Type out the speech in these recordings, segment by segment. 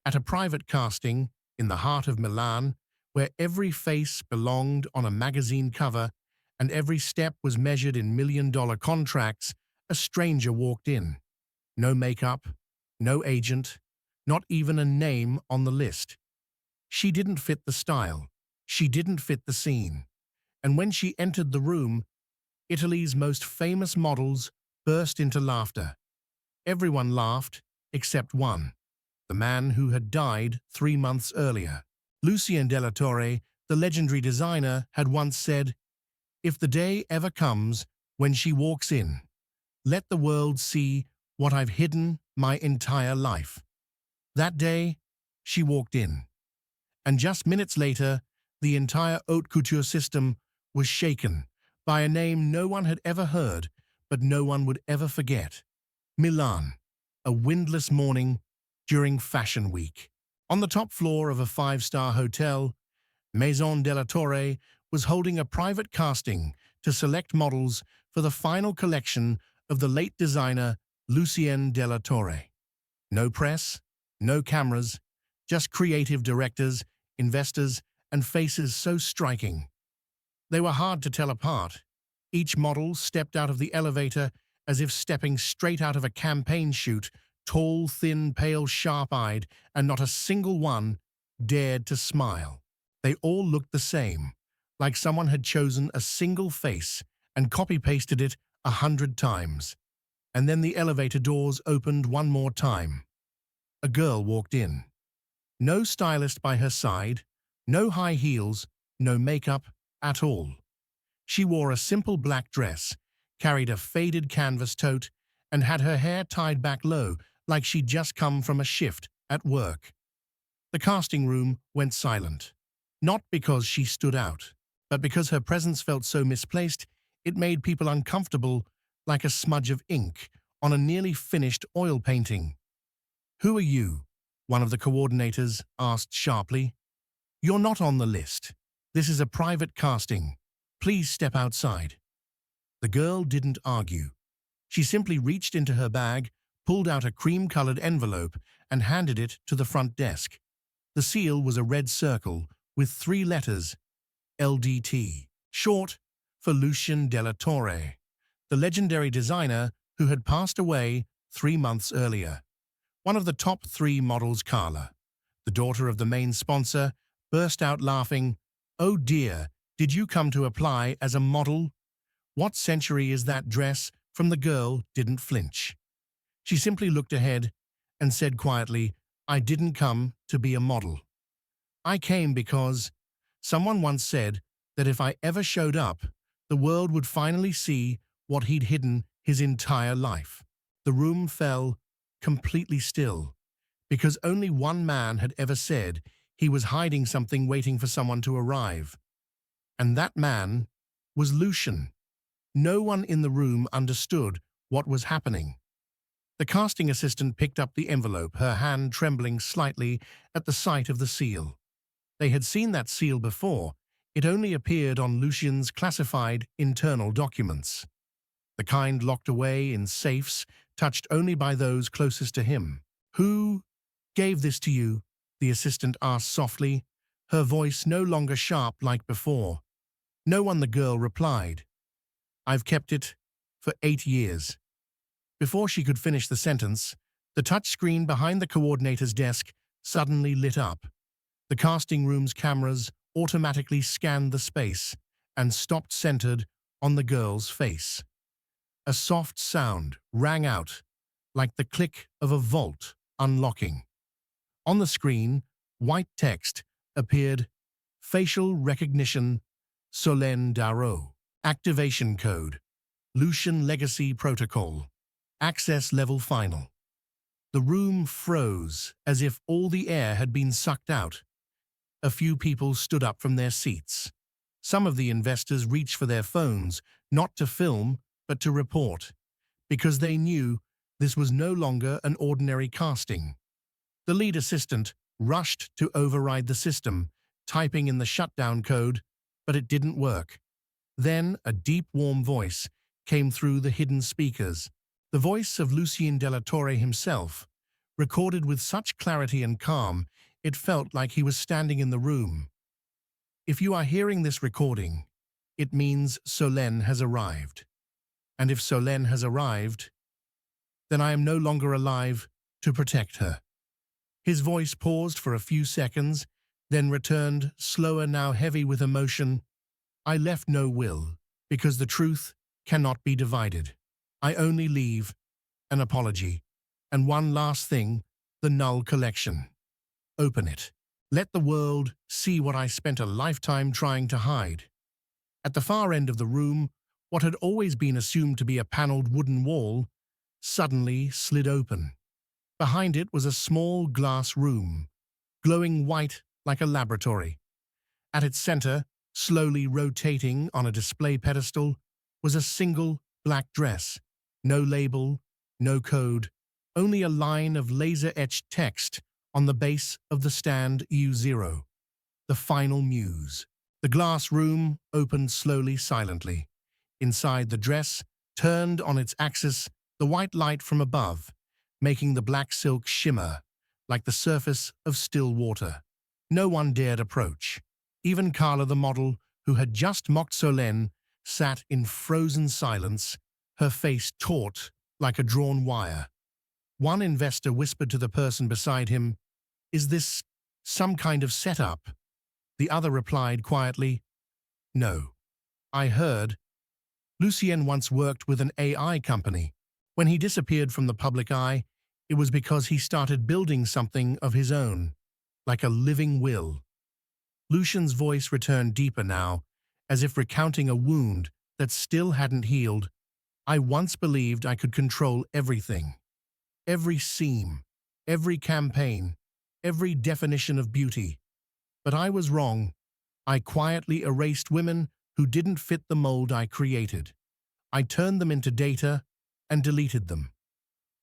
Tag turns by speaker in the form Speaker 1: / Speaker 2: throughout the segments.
Speaker 1: At a private casting in the heart of Milan, where every face belonged on a magazine cover and every step was measured in million-dollar contracts, a stranger walked in. No makeup, no agent, not even a name on the list. She didn't fit the style. She didn't fit the scene. And when she entered the room, Italy's most famous models burst into laughter. Everyone laughed except one, the man who had died 3 months earlier. Lucien Della Torre, the legendary designer, had once said, "If the day ever comes when she walks in, let the world see what I've hidden my entire life." That day, she walked in. And just minutes later, the entire haute couture system was shaken by a name no one had ever heard, but no one would ever forget. Milan, a windless morning during Fashion Week. On the top floor of a 5-star hotel, Maison della Torre was holding a private casting to select models for the final collection of the late designer Lucien della Torre. No press, no cameras, just creative directors, investors, and faces so striking. They were hard to tell apart. Each model stepped out of the elevator as if stepping straight out of a campaign shoot, tall, thin, pale, sharp-eyed, and not a single one dared to smile. They all looked the same, like someone had chosen a single face and copy-pasted it 100 times. And then the elevator doors opened one more time. A girl walked in. No stylist by her side, no high heels, no makeup at all. She wore a simple black dress, carried a faded canvas tote, and had her hair tied back low like she'd just come from a shift at work. The casting room went silent. Not because she stood out, but because her presence felt so misplaced, it made people uncomfortable, like a smudge of ink on a nearly finished oil painting. "Who are you?" one of the coordinators asked sharply. "You're not on the list. This is a private casting. Please step outside." The girl didn't argue. She simply reached into her bag, pulled out a cream-colored envelope, and handed it to the front desk. The seal was a red circle with 3 letters, LDT, short for Lucien della Torre, the legendary designer who had passed away 3 months earlier. One of the top 3 models, Carla, the daughter of the main sponsor, burst out laughing. "Oh dear, did you come to apply as a model? What century is that dress?" From the girl didn't flinch. She simply looked ahead and said quietly, "I didn't come to be a model. I came because someone once said that if I ever showed up, the world would finally see what he'd hidden his entire life." The room fell completely still, because only one man had ever said he was hiding something waiting for someone to arrive. And that man was Lucien. No one in the room understood what was happening. The casting assistant picked up the envelope, her hand trembling slightly at the sight of the seal. They had seen that seal before. It only appeared on Lucien's classified internal documents, the kind locked away in safes, touched only by those closest to him. "Who gave this to you?" the assistant asked softly, her voice no longer sharp like before. "No one," the girl replied. "I've kept it for 8 years." Before she could finish the sentence, the touchscreen behind the coordinator's desk suddenly lit up. The casting room's cameras automatically scanned the space and stopped centered on the girl's face. A soft sound rang out, like the click of a vault unlocking. On the screen, white text appeared: "Facial recognition, Solène Darrow. Activation code, Lucien Legacy Protocol. Access level final." The room froze as if all the air had been sucked out. A few people stood up from their seats. Some of the investors reached for their phones, not to film, but to report, because they knew this was no longer an ordinary casting. The lead assistant rushed to override the system, typing in the shutdown code, but it didn't work. Then a deep, warm voice came through the hidden speakers, the voice of Lucien della Torre himself, recorded with such clarity and calm, it felt like he was standing in the room. If you are hearing this recording, it means Solène has arrived. And if Solène has arrived, then I am no longer alive to protect her. His voice paused for a few seconds, then returned, slower, now heavy with emotion. I left no will, because the truth cannot be divided. I only leave an apology. And one last thing, the Null Collection. Open it. Let the world see what I spent a lifetime trying to hide. At the far end of the room, what had always been assumed to be a paneled wooden wall suddenly slid open. Behind it was a small glass room, glowing white like a laboratory. At its center, slowly rotating on a display pedestal, was a single black dress. No label, no code, only a line of laser-etched text on the base of the stand U0. The final muse. The glass room opened slowly, silently. Inside, the dress turned on its axis, the white light from above, making the black silk shimmer like the surface of still water. No one dared approach. Even Carla, the model, who had just mocked Solène, sat in frozen silence, her face taut like a drawn wire. One investor whispered to the person beside him, "Is this some kind of setup?" The other replied quietly, "No. I heard. Lucien once worked with an AI company. When he disappeared from the public eye, it was because he started building something of his own, like a living will." Lucien's voice returned deeper now, as if recounting a wound that still hadn't healed. "I once believed I could control everything. Every seam, every campaign, every definition of beauty. But I was wrong. I quietly erased women who didn't fit the mold I created. I turned them into data and deleted them."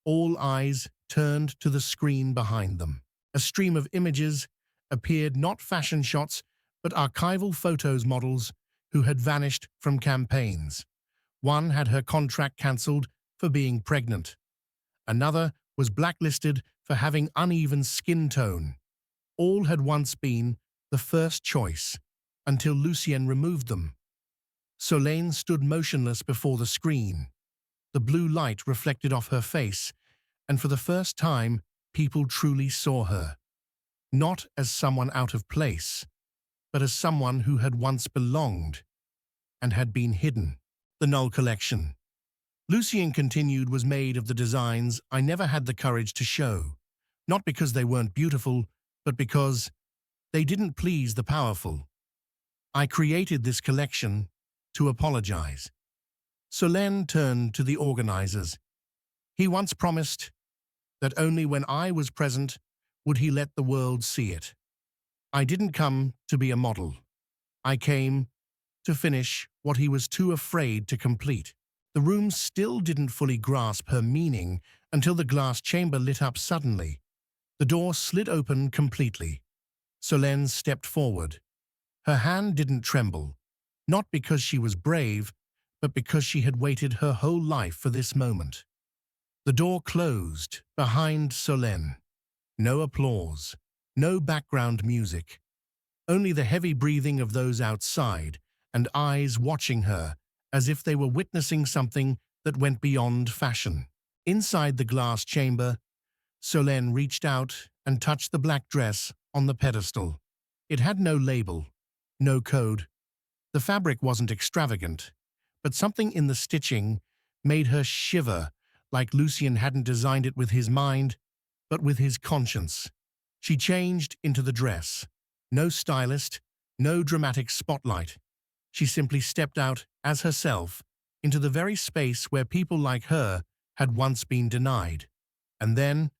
Speaker 1: All eyes turned to the screen behind them. A stream of images appeared, not fashion shots, but archival photos, models who had vanished from campaigns. One had her contract cancelled for being pregnant. Another was blacklisted for having uneven skin tone. All had once been the first choice, until Lucien removed them. Solène stood motionless before the screen. The blue light reflected off her face, and for the first time, people truly saw her. Not as someone out of place, but as someone who had once belonged and had been hidden. The Null Collection. Lucien continued, was made of the designs I never had the courage to show, not because they weren't beautiful, but because they didn't please the powerful. I created this collection to apologize. Solène turned to the organizers. He once promised that only when I was present would he let the world see it. I didn't come to be a model. I came to finish what he was too afraid to complete. The room still didn't fully grasp her meaning until the glass chamber lit up suddenly. The door slid open completely. Solène stepped forward. Her hand didn't tremble, not because she was brave, but because she had waited her whole life for this moment. The door closed behind Solène. No applause, no background music, only the heavy breathing of those outside and eyes watching her as if they were witnessing something that went beyond fashion. Inside the glass chamber, Solène reached out and touched the black dress on the pedestal. It had no label, no code. The fabric wasn't extravagant, but something in the stitching made her shiver, like Lucien hadn't designed it with his mind, but with his conscience. She changed into the dress. No stylist, no dramatic spotlight. She simply stepped out as herself into the very space where people like her had once been denied. And then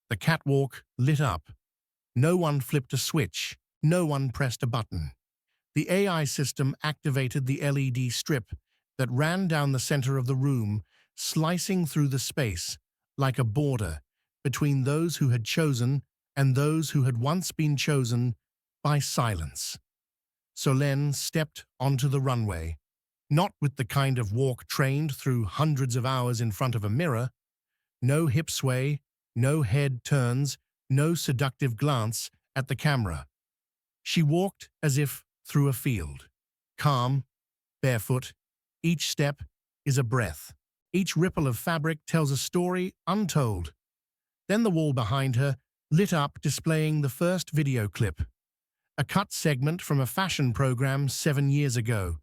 Speaker 1: the catwalk lit up. No one flipped a switch. No one pressed a button. The AI system activated the LED strip that ran down the center of the room, slicing through the space like a border between those who had chosen and those who had once been chosen by silence. Solène stepped onto the runway, not with the kind of walk trained through hundreds of hours in front of a mirror. No hip sway, no head turns, no seductive glance at the camera. She walked as if through a field, calm, barefoot. Each step is a breath. Each ripple of fabric tells a story untold. Then the wall behind her lit up, displaying the first video clip, a cut segment from a fashion program 7 years ago.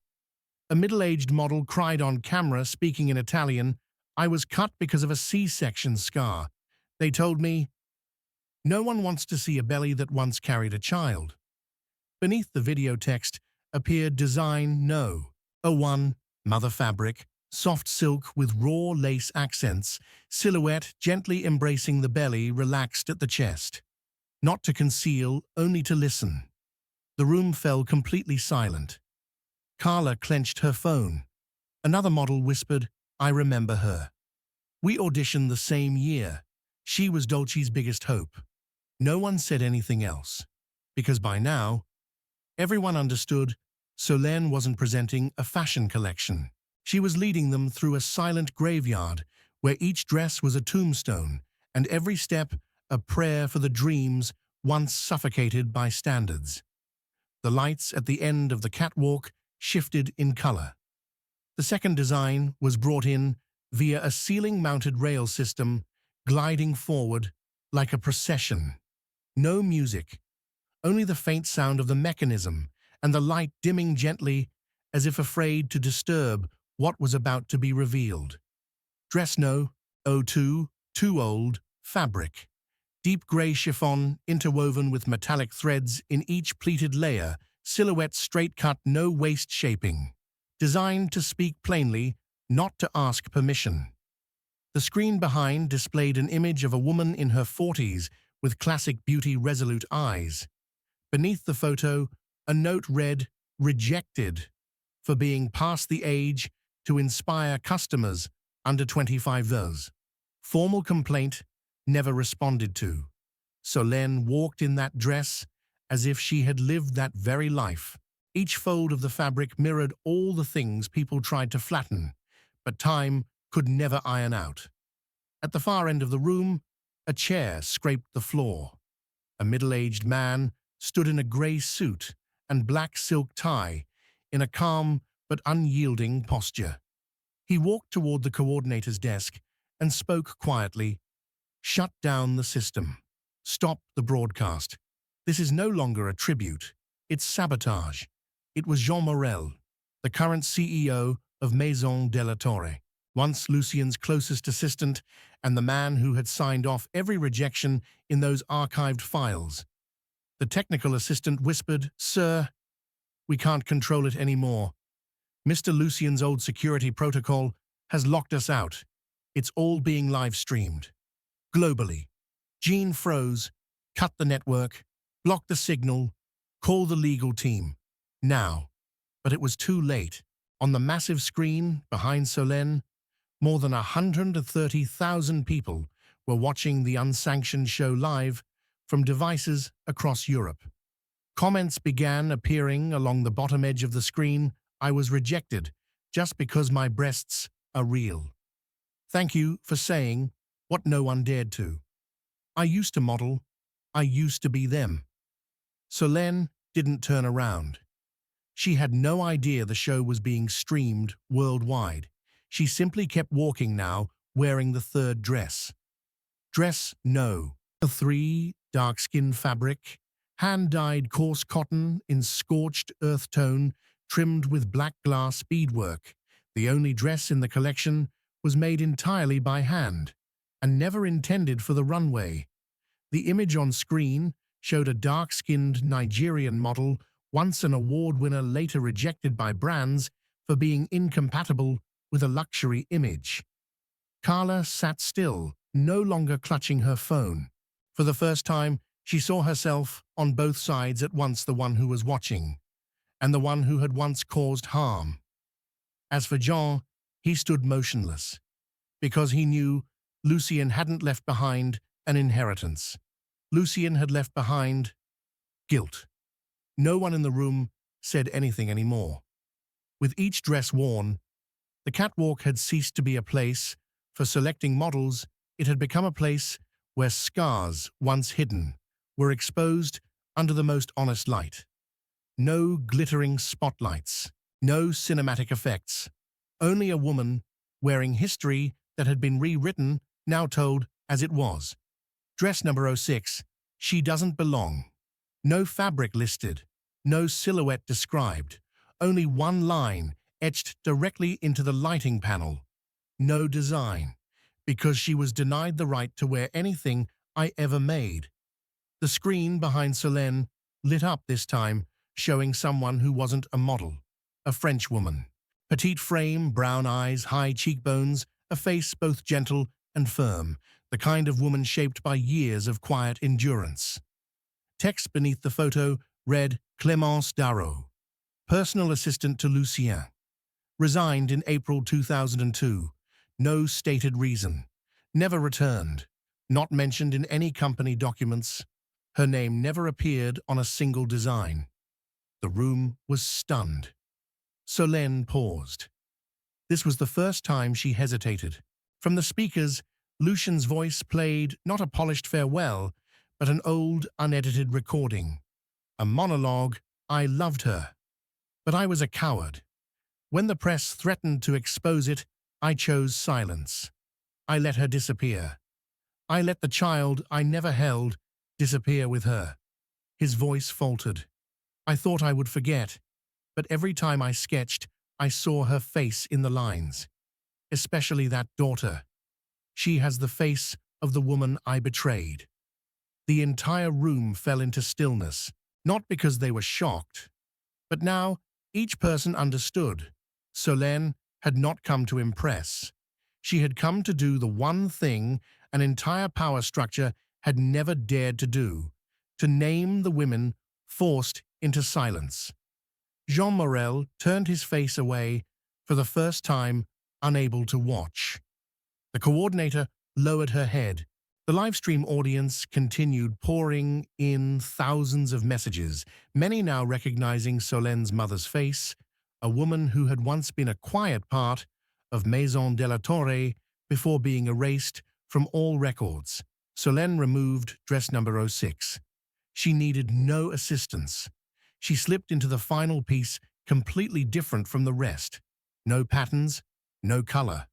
Speaker 1: A middle-aged model cried on camera, speaking in Italian, "I was cut because of a C-section scar. They told me, no one wants to see a belly that once carried a child." Beneath the video text appeared design no. A1, mother fabric, soft silk with raw lace accents, silhouette gently embracing the belly, relaxed at the chest. Not to conceal, only to listen. The room fell completely silent. Carla clenched her phone. Another model whispered, "I remember her. We auditioned the same year. She was Dolce's biggest hope." No one said anything else, because by now, everyone understood Solène wasn't presenting a fashion collection. She was leading them through a silent graveyard where each dress was a tombstone and every step a prayer for the dreams once suffocated by standards. The lights at the end of the catwalk shifted in color. The second design was brought in via a ceiling-mounted rail system, gliding forward like a procession. No music, only the faint sound of the mechanism and the light dimming gently as if afraid to disturb what was about to be revealed. Dress No. 02, Too Old, fabric. Deep gray chiffon interwoven with metallic threads in each pleated layer, silhouette straight cut, no waist shaping. Designed to speak plainly, not to ask permission. The screen behind displayed an image of a woman in her 40s with classic beauty resolute eyes. Beneath the photo, a note read, "Rejected," for being past the age to inspire customers under 25 years. Formal complaint never responded to. Solène walked in that dress as if she had lived that very life. Each fold of the fabric mirrored all the things people tried to flatten, but time could never iron out. At the far end of the room, a chair scraped the floor. A middle-aged man stood in a gray suit and black silk tie, in a calm but unyielding posture. He walked toward the coordinator's desk and spoke quietly. "Shut down the system. Stop the broadcast. This is no longer a tribute. It's sabotage." It was Jean Morel, the current CEO of Maison de la Torre, once Lucien's closest assistant and the man who had signed off every rejection in those archived files. The technical assistant whispered, "Sir, we can't control it anymore. Mr. Lucien's old security protocol has locked us out. It's all being live-streamed. Globally." Jean froze, cut the network, block the signal, call the legal team. Now. But it was too late. On the massive screen behind Solène, more than 130,000 people were watching the unsanctioned show live from devices across Europe. Comments began appearing along the bottom edge of the screen. "I was rejected just because my breasts are real. Thank you for saying what no one dared to. I used to model. I used to be them." Solène didn't turn around. She had no idea the show was being streamed worldwide. She simply kept walking now, wearing the third dress. Dress No. 3, dark-skin fabric, hand-dyed coarse cotton in scorched earth tone, trimmed with black glass beadwork. The only dress in the collection was made entirely by hand and never intended for the runway. The image on screen showed a dark-skinned Nigerian model, once an award winner, later rejected by brands for being incompatible with a luxury image. Carla sat still, no longer clutching her phone. For the first time, she saw herself on both sides at once, the one who was watching and the one who had once caused harm. As for Jean, he stood motionless, because he knew Lucien hadn't left behind an inheritance. Lucien had left behind guilt. No one in the room said anything anymore. With each dress worn, the catwalk had ceased to be a place for selecting models. It had become a place where scars, once hidden, were exposed under the most honest light. No glittering spotlights, no cinematic effects, only a woman wearing history that had been rewritten, now told as it was. Dress number 06, she doesn't belong. No fabric listed, no silhouette described, only one line etched directly into the lighting panel. No design, because she was denied the right to wear anything I ever made. The screen behind Solène lit up this time, showing someone who wasn't a model, a French woman. Petite frame, brown eyes, high cheekbones, a face both gentle and firm, the kind of woman shaped by years of quiet endurance. Text beneath the photo read Clémence Darrow, personal assistant to Lucien. Resigned in April 2002. No stated reason. Never returned. Not mentioned in any company documents. Her name never appeared on a single design. The room was stunned. Solène paused. This was the first time she hesitated. From the speakers, Lucien's voice played not a polished farewell, but an old, unedited recording. A monologue. I loved her. But I was a coward. When the press threatened to expose it, I chose silence. I let her disappear. I let the child I never held disappear with her. His voice faltered. I thought I would forget, but every time I sketched, I saw her face in the lines. Especially that daughter. She has the face of the woman I betrayed. The entire room fell into stillness, not because they were shocked, but now each person understood. Solène had not come to impress. She had come to do the one thing an entire power structure had never dared to do, to name the women forced into silence. Jean Morel turned his face away, for the first time unable to watch. The coordinator lowered her head. The livestream audience continued pouring in thousands of messages, many now recognizing Solène's mother's face, a woman who had once been a quiet part of Maison de la Torre before being erased from all records. Solène removed dress number 06. She needed no assistance. She slipped into the final piece completely different from the rest. No patterns, no color.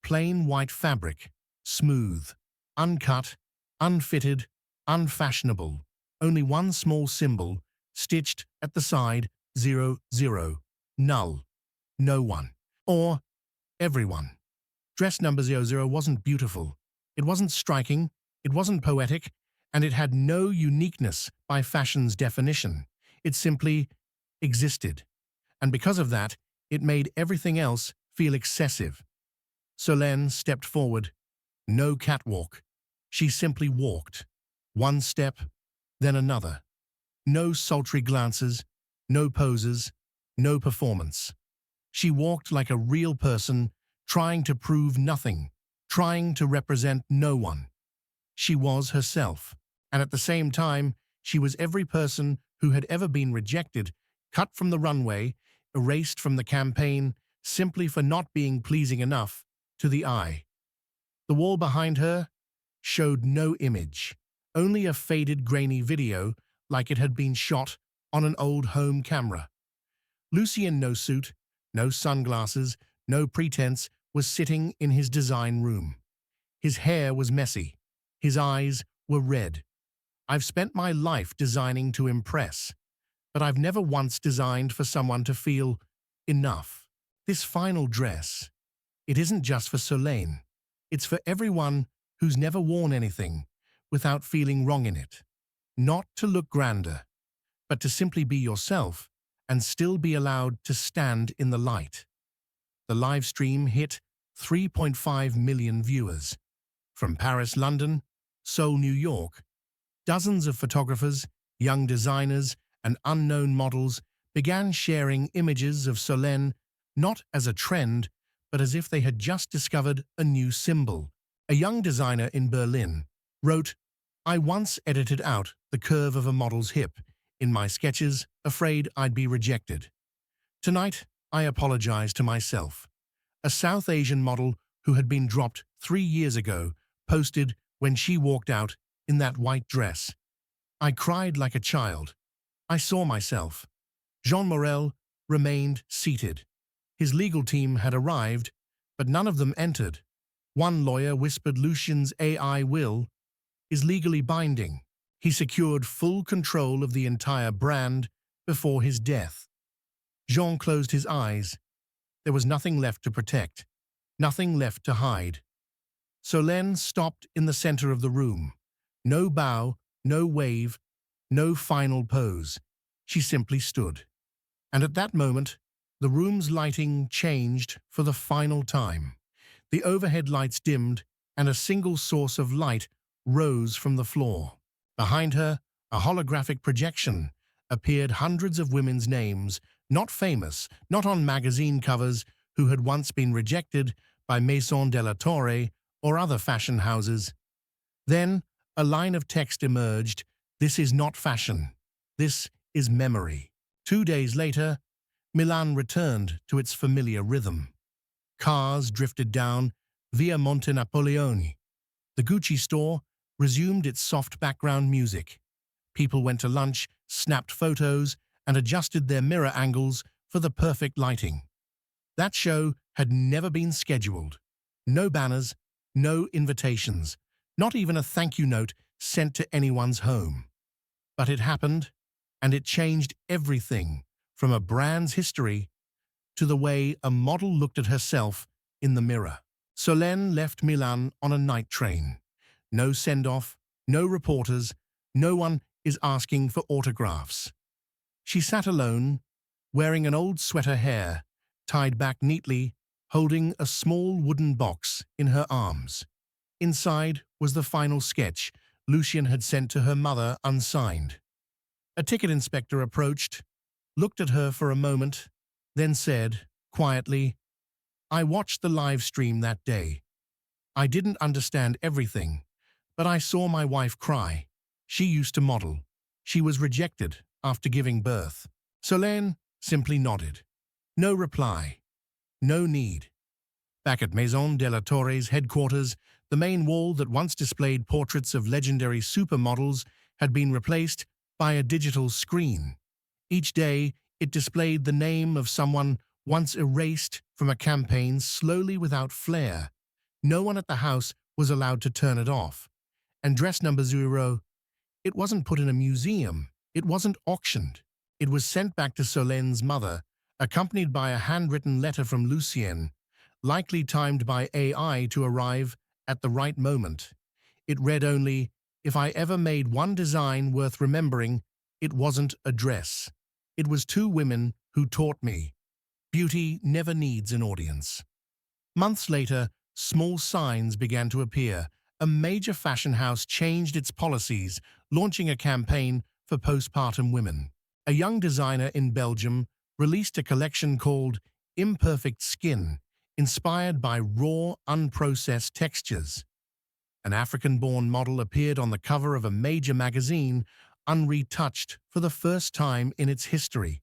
Speaker 1: Plain white fabric, smooth, uncut, unfitted, unfashionable. Only one small symbol, stitched at the side, 00, null, no one, or everyone. Dress number 00 wasn't beautiful. It wasn't striking, it wasn't poetic, and it had no uniqueness by fashion's definition. It simply existed. And because of that, it made everything else feel excessive. Solène stepped forward. No catwalk. She simply walked. One step, then another. No sultry glances, no poses, no performance. She walked like a real person, trying to prove nothing, trying to represent no one. She was herself, and at the same time, she was every person who had ever been rejected, cut from the runway, erased from the campaign, simply for not being pleasing enough to the eye. The wall behind her showed no image, only a faded, grainy video like it had been shot on an old home camera. Lucien, no suit, no sunglasses, no pretense, was sitting in his design room. His hair was messy. His eyes were red. I've spent my life designing to impress, but I've never once designed for someone to feel enough. This final dress, it isn't just for Solène. It's for everyone who's never worn anything without feeling wrong in it. Not to look grander, but to simply be yourself and still be allowed to stand in the light. The live stream hit 3.5 million viewers. From Paris, London, Seoul, New York, dozens of photographers, young designers, and unknown models began sharing images of Solène not as a trend, but as if they had just discovered a new symbol. A young designer in Berlin wrote, "I once edited out the curve of a model's hip in my sketches, afraid I'd be rejected. Tonight, I apologize to myself." A South Asian model who had been dropped 3 years ago posted when she walked out in that white dress. I cried like a child. I saw myself. Jean Morel remained seated. His legal team had arrived, but none of them entered. One lawyer whispered Lucien's AI will is legally binding. He secured full control of the entire brand before his death. Jean closed his eyes. There was nothing left to protect, nothing left to hide. Solène stopped in the center of the room. No bow, no wave, no final pose. She simply stood. And at that moment, the room's lighting changed for the final time. The overhead lights dimmed, and a single source of light rose from the floor. Behind her, a holographic projection appeared hundreds of women's names, not famous, not on magazine covers, who had once been rejected by Maison de la Torre or other fashion houses. Then, a line of text emerged. This is not fashion. This is memory. 2 days later, Milan returned to its familiar rhythm. Cars drifted down Via Monte Napoleone. The Gucci store resumed its soft background music. People went to lunch, snapped photos, and adjusted their mirror angles for the perfect lighting. That show had never been scheduled. No banners, no invitations, not even a thank you note sent to anyone's home. But it happened, and it changed everything, from a brand's history to the way a model looked at herself in the mirror. Solène left Milan on a night train. No send-off, no reporters, no one is asking for autographs. She sat alone, wearing an old sweater hair, tied back neatly, holding a small wooden box in her arms. Inside was the final sketch Lucien had sent to her mother unsigned. A ticket inspector approached, looked at her for a moment, then said, quietly, "I watched the live stream that day. I didn't understand everything, but I saw my wife cry. She used to model. She was rejected after giving birth." Solène simply nodded. No reply. No need. Back at Maison de la Torre's headquarters, the main wall that once displayed portraits of legendary supermodels had been replaced by a digital screen. Each day, it displayed the name of someone once erased from a campaign slowly without flair. No one at the house was allowed to turn it off. And dress number 0, it wasn't put in a museum. It wasn't auctioned. It was sent back to Solène's mother, accompanied by a handwritten letter from Lucien, likely timed by AI to arrive at the right moment. It read only, "If I ever made one design worth remembering, it wasn't a dress. It was 2 women who taught me. Beauty never needs an audience." Months later, small signs began to appear. A major fashion house changed its policies, launching a campaign for postpartum women. A young designer in Belgium released a collection called Imperfect Skin, inspired by raw, unprocessed textures. An African-born model appeared on the cover of a major magazine, unretouched for the first time in its history.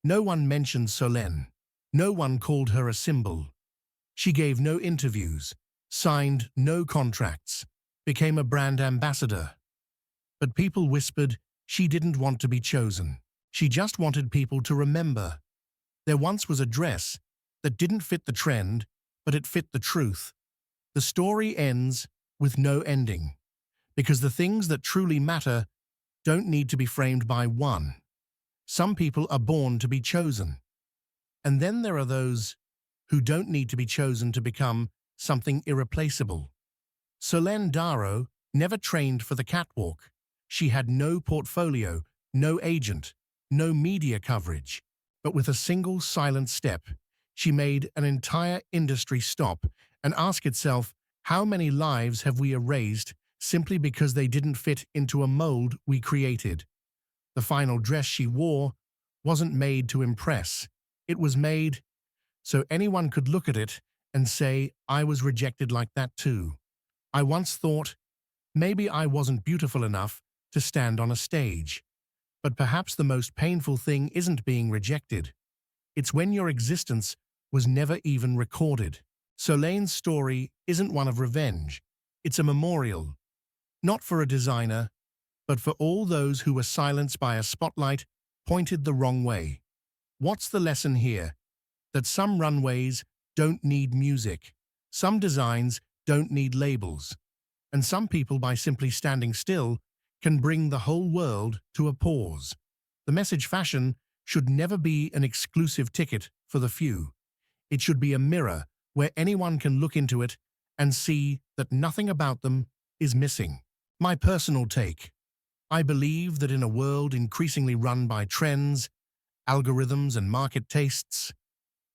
Speaker 1: No one mentioned Solène. No one called her a symbol. She gave no interviews, signed no contracts, became a brand ambassador. But people whispered she didn't want to be chosen. She just wanted people to remember. There once was a dress that didn't fit the trend, but it fit the truth. The story ends with no ending, because the things that truly matter don't need to be framed by one. Some people are born to be chosen. And then there are those who don't need to be chosen to become something irreplaceable. Solène Darrow never trained for the catwalk. She had no portfolio, no agent, no media coverage. But with a single silent step, she made an entire industry stop and ask itself, how many lives have we erased simply because they didn't fit into a mold we created? The final dress she wore wasn't made to impress. It was made so anyone could look at it and say, I was rejected like that too. I once thought, maybe I wasn't beautiful enough to stand on a stage. But perhaps the most painful thing isn't being rejected. It's when your existence was never even recorded. Solène's story isn't one of revenge. It's a memorial, Not for a designer, but for all those who were silenced by a spotlight pointed the wrong way. What's the lesson here? That some runways don't need music, some designs don't need labels, and some people, by simply standing still, can bring the whole world to a pause. The message: fashion should never be an exclusive ticket for the few. It should be a mirror where anyone can look into it and see that nothing about them is missing. My personal take: I believe that in a world increasingly run by trends, algorithms, and market tastes,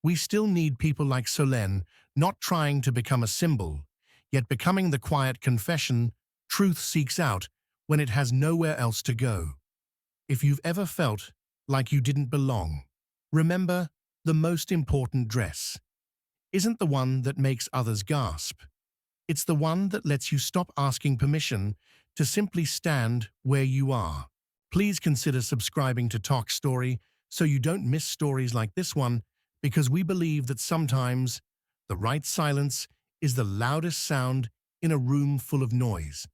Speaker 1: we still need people like Solène, not trying to become a symbol, yet becoming the quiet confession truth seeks out when it has nowhere else to go. If you've ever felt like you didn't belong, remember, the most important dress isn't the one that makes others gasp. It's the one that lets you stop asking permission to simply stand where you are. Please consider subscribing to Toch Story so you don't miss stories like this one, because we believe that sometimes the right silence is the loudest sound in a room full of noise.